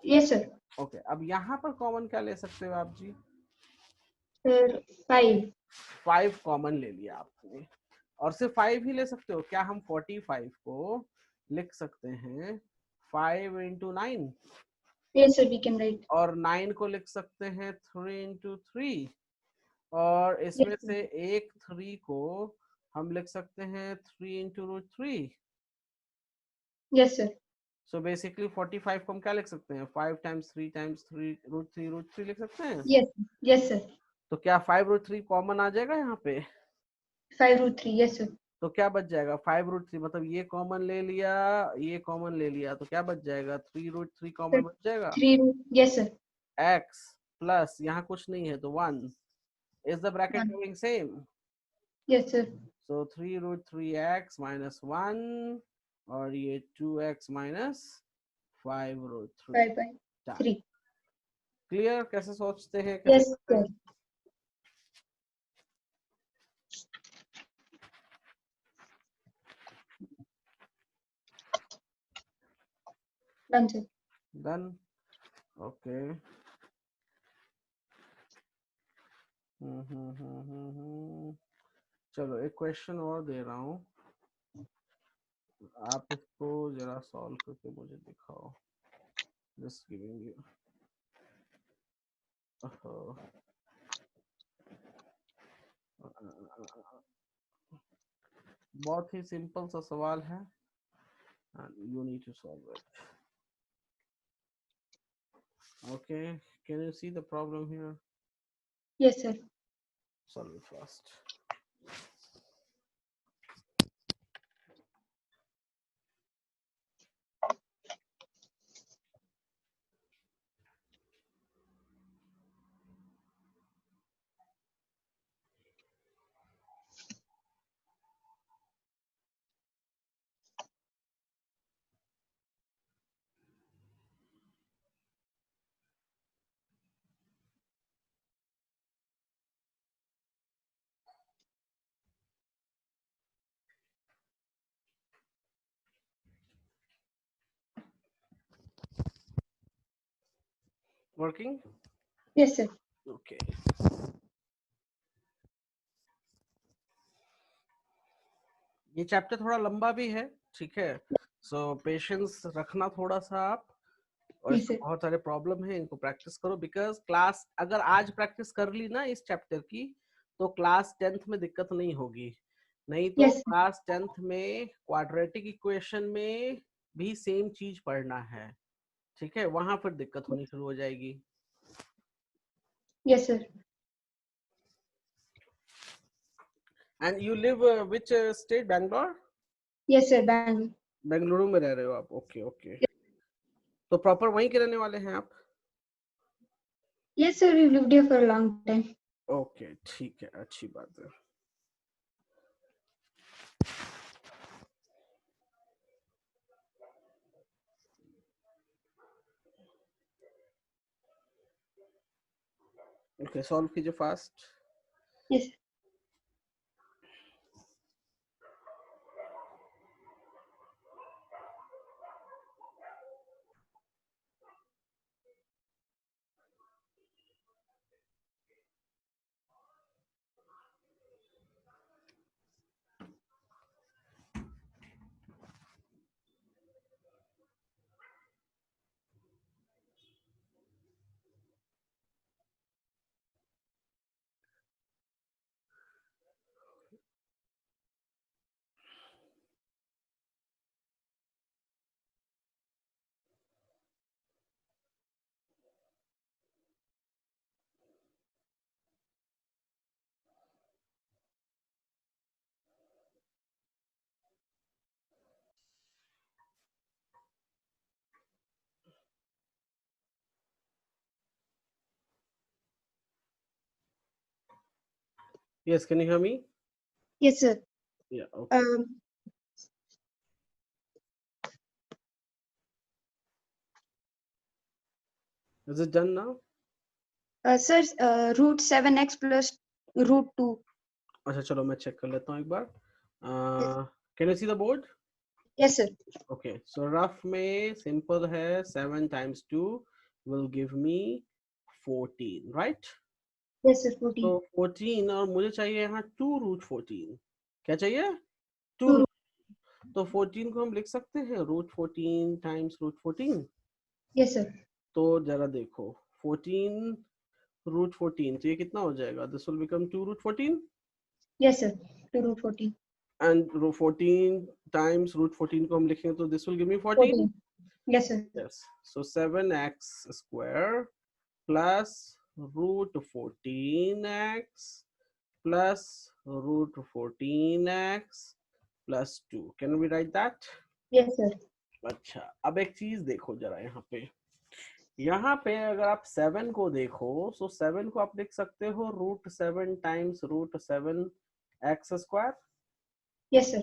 Yes, sir. ओके, अब यहाँ पर कॉमन क्या ले सकते हो आप जी? Sir, 5. 5 कॉमन ले लिया आपने, और सिर्फ 5 ही ले सकते हो क्या? हम 45 को लिख सकते हैं 5 into 9, Yes, sir. We can write. और 9 को लिख सकते हैं 3 into 3, और इसमें Yes, sir. से एक 3 को हम लिख सकते हैं 3 into √3। Yes, sir. So basically 45 को हम क्या लिख सकते हैं? 5 times 3 times 3 √3 लिख सकते हैं। Yes. Yes, sir. तो क्या 5√3 कॉमन आ जाएगा यहाँ पे? 5√3. Yes, sir. तो क्या बच जाएगा? 5√3, मतलब ये कॉमन ले लिया, ये कॉमन ले लिया, तो क्या बच जाएगा? 3√3 कॉमन बच जाएगा। 3 root. Yes, sir. x plus यहाँ कुछ नहीं है तो 1, is the bracket 1. Remaining same? Yes, sir. So 3√3x minus 1, और ये 2x माइनस 5√3। 5/3. क्लियर? कैसे सोचते हैं, कैसे Yes, करते sir. हैं? Done, sir. Done, okay. चलो एक क्वेश्चन और दे रहा हूँ, आप इसको जरा सॉल्व करके मुझे दिखाओ। Just giving you. बहुत ही सिंपल सा सवाल है, and you need to solve it. Okay, can you see the problem here? Yes, sir. Solve it first. Working? Yes, sir. Okay. ये चैप्टर थोड़ा लंबा भी है, ठीक है, सो पेशेंस रखना थोड़ा सा आप, और Yes, इसमें sir. बहुत सारे प्रॉब्लम है, इनको प्रैक्टिस करो, बिकॉज क्लास अगर आज प्रैक्टिस कर ली ना इस चैप्टर की, तो क्लास 10th में दिक्कत नहीं होगी, नहीं तो Yes, sir. क्लास 10th में क्वाड्रेटिक इक्वेशन में भी सेम चीज पढ़ना है, ठीक है, वहां पर दिक्कत होनी शुरू हो जाएगी. Yes, sir. And you live which state? Bangalore? Yes, sir. Bangalore. Bengaluru में रह रहे हो आप? ओके ओके, तो प्रॉपर वहीं के रहने वाले हैं आप? Yes, sir. We lived here for a long time. Okay ठीक है, अच्छी बात है. ओके, सॉल्व कीजिए fast. Yes. Yes, can you hear me? Yes, sir. Yeah, okay. Is it done now? Sir, root 7x plus root 2. अच्छा चलो मैं चेक कर लेता हूँ एक बार. Can you see the board? Yes, sir. Okay, so rough में simple है, 7 times 2 will give me 14, right? Yes, sir. 14. तो 14 और मुझे चाहिए यहाँ 2 root 14. क्या चाहिए? 2 2. root. तो 14 को हम लिख सकते हैं root 14 times root 14. Yes, sir. तो जरा देखो, 14 root 14, तो ये कितना हो जाएगा? This will become 2 root 14. Yes, sir. 2 root 14. And 14 times root 14 को हम लिखेंगे तो this will give me 14. 14. Yes, sir. Yes. So 7x square plus root 14x plus root 14x plus 2. Can we write that? Yes, sir. अच्छा, अब एक चीज देखो जरा यहाँ पे अगर आप 7 को देखो, so 7 को आप लिख सकते हो root 7 times root 7 x square. Yes, sir.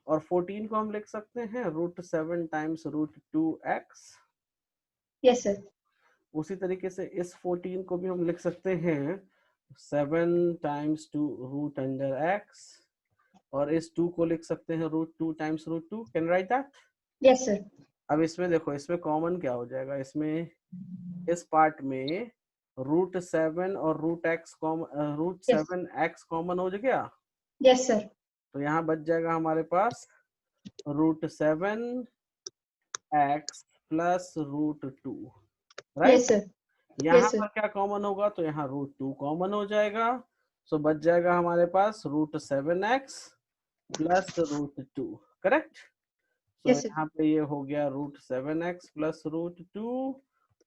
और 14 को हम लिख सकते हैं root 7 times root 2x. Yes, sir. उसी तरीके से इस 14 को भी हम लिख सकते हैं 7 times 2 root under x, और इस 2 को लिख सकते हैं root 2 times root 2. Can write that? Yes, sir. अब इसमें देखो, इसमें कॉमन क्या हो जाएगा, इसमें इस पार्ट में root 7 और root 7x कॉमन हो गया. Yes, sir. तो यहाँ बच जाएगा हमारे पास root 7x plus root 2, right? Yes, sir. यहाँ Yes, sir. पर क्या कॉमन होगा, तो यहाँ root 2 कॉमन हो जाएगा, सो बच जाएगा हमारे पास root 7x plus root 2, correct? So Yes, sir. यहाँ पे ये हो गया root 7x plus root 2,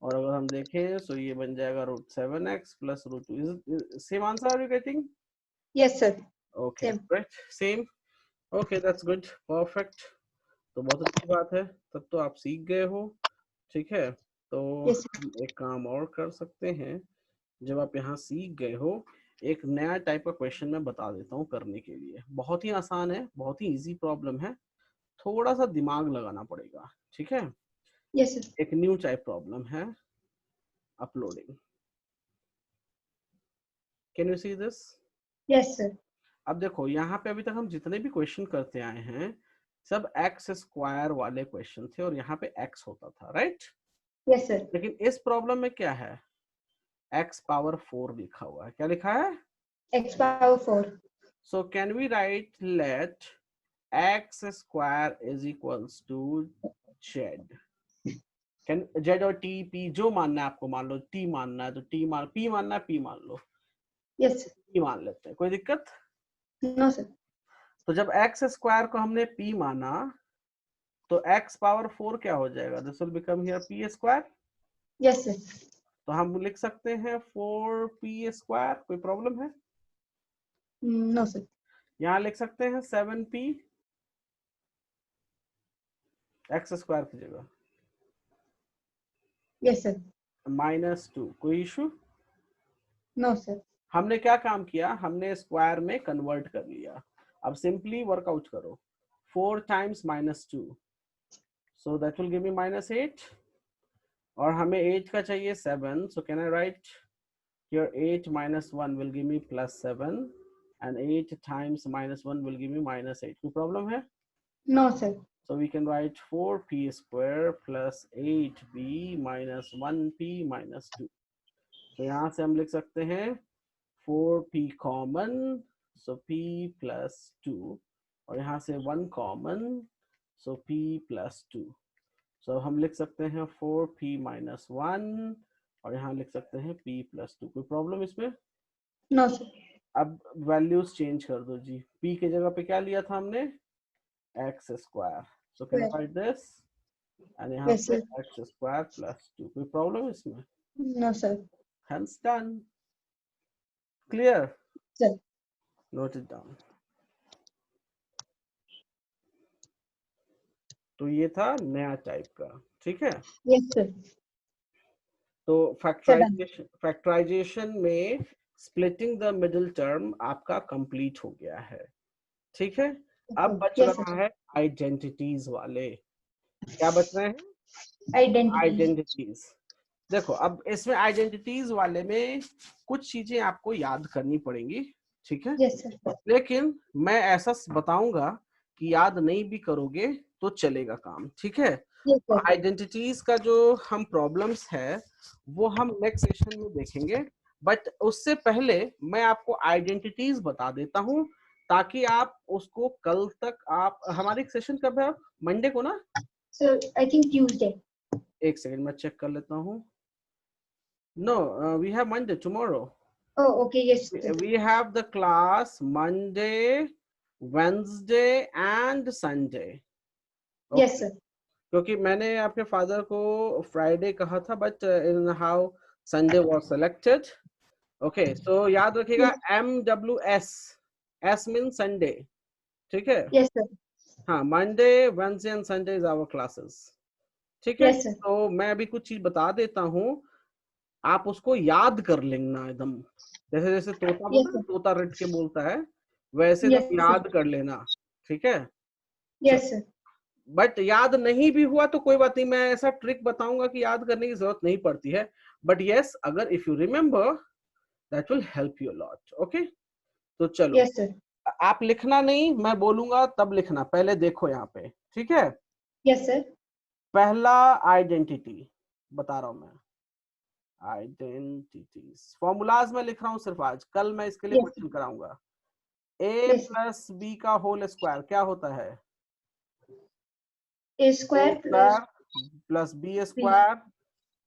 और अगर हम देखें तो ये बन जाएगा √7x plus √2. Same answer are you getting? Yes, sir. Okay Same. Right, same. Okay that's good, perfect. तो बहुत अच्छी बात है, तब तो आप सीख गए हो. ठीक है, तो Yes, sir. हम एक काम और कर सकते हैं. जब आप यहाँ सीख गए हो, एक नया टाइप का क्वेश्चन मैं बता देता हूँ करने के लिए. बहुत ही आसान है, बहुत ही इजी प्रॉब्लम है, थोड़ा सा दिमाग लगाना पड़ेगा. ठीक है, Yes, sir. एक न्यू टाइप प्रॉब्लम है. Uploading. Can you see this? Yes, sir. अब देखो यहाँ पे अभी तक हम जितने भी क्वेश्चन करते आए हैं सब एक्स स्क्वायर वाले क्वेश्चन थे और यहाँ पे एक्स होता था, राइट? Yes, sir. लेकिन इस प्रॉब्लम में क्या है, एक्स पावर 4 लिखा हुआ है. क्या लिखा है? X power 4. So can we write let x square is equals to z. Can z और टी पी जो मानना है आपको मान लो. टी मानना है तो टी मान, पी मानना है पी मान लो. Yes, sir. पी मान लेते हैं, कोई दिक्कत? No, sir. तो जब एक्स स्क्वायर को हमने पी माना तो एक्स पावर 4 क्या हो जाएगा? This will become here P square. Yes, sir. तो हम लिख सकते हैं 4p स्क्वायर. कोई प्रॉब्लम है? No, sir. यहाँ लिख सकते हैं 7p एक्स स्क्वायर की जगह. Yes, sir. -2. कोई इशू? No, sir. हमने क्या काम किया, हमने स्क्वायर में कन्वर्ट कर लिया. अब सिंपली वर्कआउट करो. 4 times -2, so that will give मी -8. और हमें 8 का चाहिए 7, so can I right here 8 minus 1 will give me +7 and 8 times -1 will give me -8. कोई प्रॉब्लम है? No, sir. So we can write 4p square plus 8b minus 1p minus 2. तो यहाँ से हम लिख सकते हैं 4p common, so p plus 2, और यहाँ से 1 common, so p plus 2. So हम लिख सकते हैं 4p minus 1 और यहाँ लिख सकते हैं p plus 2. कोई प्रॉब्लम इसमें? No, sir. अब वैल्यूज चेंज कर दो जी. p के जगह पे क्या लिया था हमने? X square. So can I Square. Right this and यहाँ Yes, पे sir. X square plus 2. कोई प्रॉब्लम इसमें? No, sir. Hence done. Clear? Sir. Note it down. तो ये था नया टाइप का. ठीक है, Yes, sir. तो Sir, done. फैक्टराइजेशन में स्प्लिटिंग द मिडिल टर्म आपका कंप्लीट हो गया है. ठीक है, अब बच Yes, रहा sir. है आइडेंटिटीज वाले. क्या बच रहे हैं? Identity. आइडेंटिटीज. देखो अब इसमें आइडेंटिटीज वाले में कुछ चीजें आपको याद करनी पड़ेंगी. ठीक है, Yes, sir. लेकिन मैं ऐसा बताऊंगा कि याद नहीं भी करोगे तो चलेगा काम. ठीक है, Yes, sir. आइडेंटिटीज का जो हम प्रॉब्लम्स है वो हम नेक्स्ट सेशन में देखेंगे. बट उससे पहले मैं आपको आइडेंटिटीज बता देता हूँ ताकि आप उसको कल तक, आप हमारी सेशन कब है? मंडे को ना? So, I think Tuesday. एक सेकंड मैं चेक कर लेता हूँ. No, we have Monday tomorrow. Oh, okay. Yes, sir. We have the class Monday, Wednesday and Sunday. Yes, sir. क्योंकि मैंने आपके फादर को फ्राइडे कहा था but in how Sunday was selected. Okay, so याद रखिएगा MWS. S mean Sunday. ठीक है, Yes, sir. हाँ, Monday, Wednesday and Sunday is our classes. ठीक है, Yes, sir. तो मैं अभी कुछ चीज बता देता हूँ, आप उसको याद कर लेना एकदम. जैसे जैसे तोता Yes, बोलता है, sir. तोता रट के बोलता है, वैसे Yes, एकदम sir. याद कर लेना. ठीक है, Yes, sir. बट याद नहीं भी हुआ तो कोई बात नहीं, मैं ऐसा ट्रिक बताऊंगा कि याद करने की जरूरत नहीं पड़ती है. बट यस, अगर if you remember that will help you lot. Okay, तो चलो. Yes, sir. आप लिखना नहीं, मैं बोलूंगा तब लिखना. पहले देखो यहाँ पे. ठीक है, Yes, sir. पहला आइडेंटिटी बता रहा हूं मैं. आइडेंटिटीज फॉर्मूलाज में लिख रहा हूं सिर्फ आज, कल मैं इसके लिए Yes. क्वेश्चन कराऊंगा. a Yes, sir. Plus b का होल स्क्वायर क्या होता है? A square plus plus b B square plus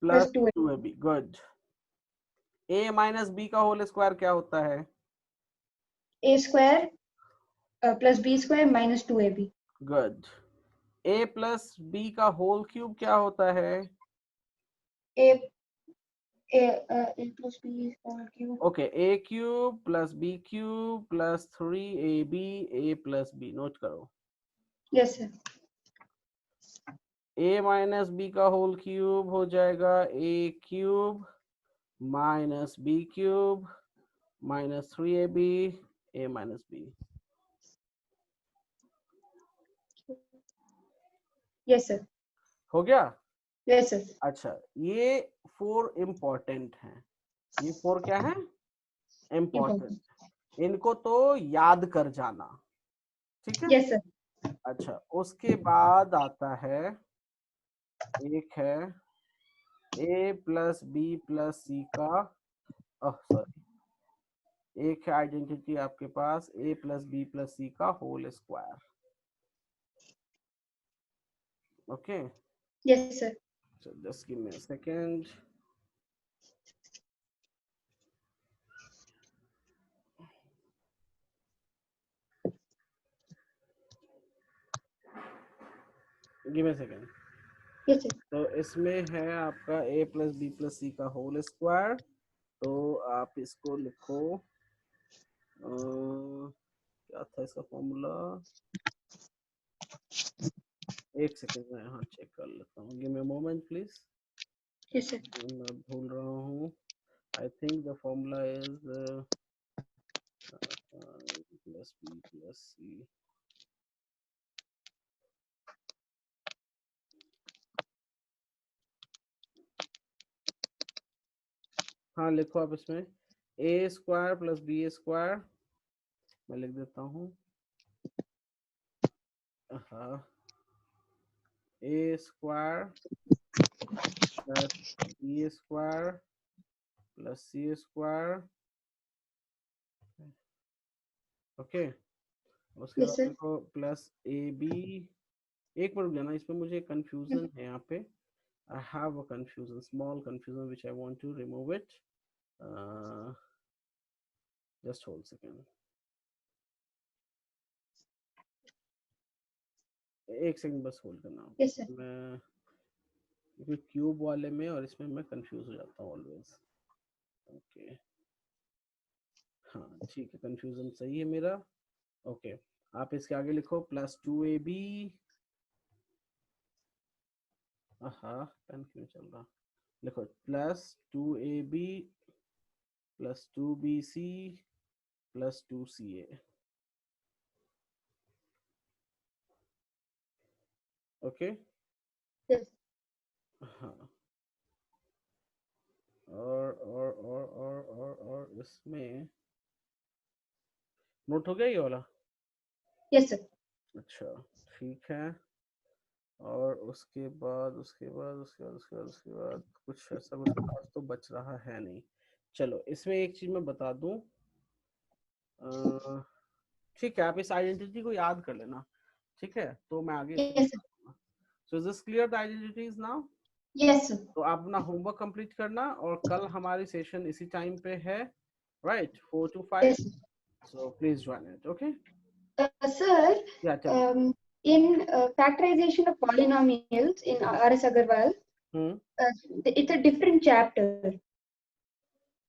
plus 2A. 2ab. Good. a minus b का होल स्क्वायर क्या होता है? A square plus B square minus 2AB. Good. a plus b का होल क्यूब क्या होता है? A plus B whole cube. Okay, a cube plus b cube plus 3ab a plus b. Note करो. Yes sir. a minus b का होल क्यूब हो जाएगा a cube minus b cube minus 3ab a minus b. Yes sir. हो गया. Yes sir. अच्छा, ये 4 इम्पोर्टेंट हैं. ये 4 क्या है? इम्पोर्टेंट. इनको तो याद कर जाना. ठीक है. Yes sir. अच्छा, उसके बाद आता है एक है a plus b plus c का, सॉरी, एक है आइडेंटिटी आपके पास a plus b plus c का whole square. Okay. Yes sir. So just give me a second. Give me a second. Yes sir. तो इसमें है आपका a plus b plus c का होल स्क्वायर. तो आप इसको लिखो, क्या था इसका फॉर्मूला? एक सेकेंड में यहाँ चेक कर लेता हूँ. Give me a moment please. Yes sir. मैं भूल रहा हूँ. I think the formula is plus b plus c. हाँ, लिखो आप इसमें a square plus b square. मैं लिख देता हूँ. हाँ, a square plus b square plus c square. Okay. उसके Yes बाद sir. लिखो प्लस ए बी. एक मिनट जाना, इसमें मुझे कंफ्यूजन है यहाँ पे. I have a confusion, small confusion, which I want to remove it. Just hold a second. एक सेकंड बस होल्ड करना. Yes sir. मैं क्योंकि क्यूब वाले में और इसमें मैं कंफ्यूज हो जाता हूँ ऑलवेज. ओके. हाँ ठीक है, कंफ्यूजन सही है मेरा. ओके. आप इसके आगे लिखो प्लस 2ab. हाँ, पेन क्यों चल रहा? लिखो plus 2ab plus 2bc plus 2ca. Okay. Yes. हाँ. और इसमें नोट हो गया ये वाला? Yes sir. अच्छा ठीक है. और उसके बाद कुछ ऐसा कुछ खास तो बच रहा है नहीं. चलो, इसमें एक चीज मैं बता दूं. ठीक है, आप इस आइडेंटिटी को याद कर लेना. ठीक है, तो मैं आगे Yes sir. So is this clear the identities now? Yes sir. तो आप अपना होमवर्क कंप्लीट करना, और कल हमारी सेशन इसी टाइम पे है, right? 4 to 5. Yes. So please join it. Okay. Sir, Yeah, tell me. in factorization of polynomials in R.S. Agarwal, it's a different chapter.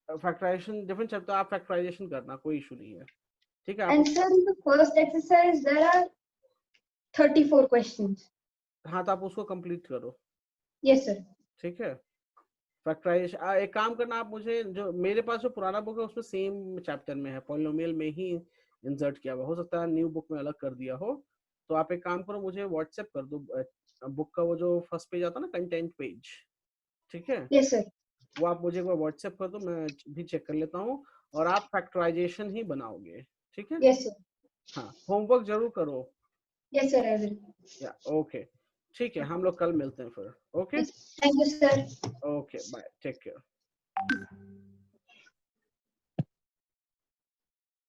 Factorisation different chapter. आप फैक्टराइजेशन करना, कोई इशू नहीं है. ठीक है. And sir, in the first exercise, there are 34 questions. हाँ, तो आप उसको कंप्लीट करो. Yes sir. ठीक है. फैक्टराइजेशन एक काम करना, आप मुझे जो मेरे पास जो पुराना बुक है उसमें सेम चैप्टर में है, पॉलिनोमियल में ही इंसर्ट किया हुआ. हो सकता है न्यू बुक में अलग कर दिया हो. तो आप एक काम करो, मुझे व्हाट्सएप कर दो बुक का वो जो फर्स्ट पेज आता है ना, कंटेंट पेज. ठीक है. Yes sir. वो आप मुझे एक बार व्हाट्सएप कर दो, मैं भी चेक कर लेता हूँ. और आप फैक्टराइजेशन ही बनाओगे. ठीक है. Yes sir. हाँ, होमवर्क जरूर करो. Yes sir, I will. या ओके. ठीक है, हम लोग कल मिलते हैं फिर. Okay. Yes. Thank you sir. Okay, bye, take care.